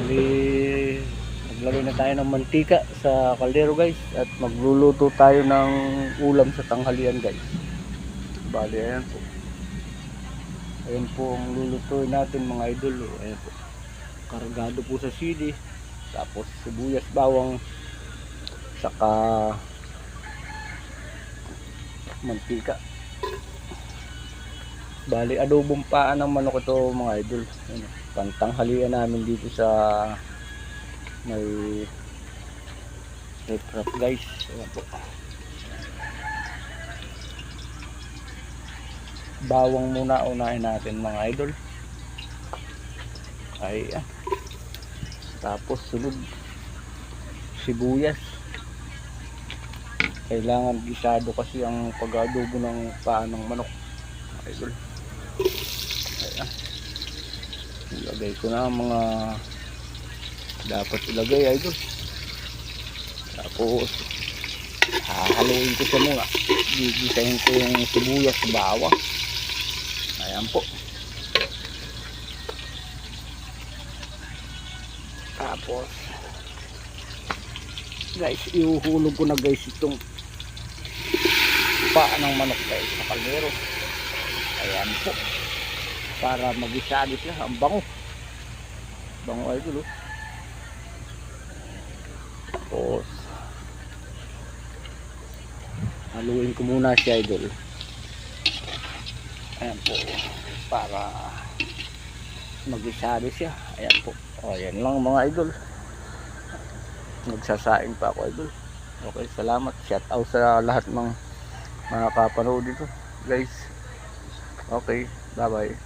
Bali, naglagay na tayo ng mantika sa kaldero guys, at magluluto tayo ng ulam sa tanghalian guys. Bali, ayan po. Ayan po ang lulutuin natin mga idol. Ayan po. Kargado po sa sili, tapos sibuyas, bawang, saka mantika. Bali, adobong paan ng manok ito mga idol. Ayan, pantanghalian namin dito sa may rep guys. Ayan po. Bawang muna unahin natin mga idol. Ayan. Tapos sunod sibuyas. Kailangan gisado kasi ang pag-adobo ng paan ng manok mga idol. Ayan. Ilagay ko na ang mga dapat ilagay idol. Tapos hahaluin ko siya muna. Gigisahin ko yung sibuyas sa bawang. Ayan po. Tapos guys, ihuhulog ko na guys itong paa ng manok guys sa kaldero. Ayan po. Para magisado siya. Ang bango. Bango idol oh. Tapos haluin ko muna siya idol. Ayan po. Para magisado siya. Ayan po. O yan lang mga idol. Nagsasaing pa ako idol. Okay, salamat. Shout out sa lahat ng mga kapanood dito guys. Okay, bye bye.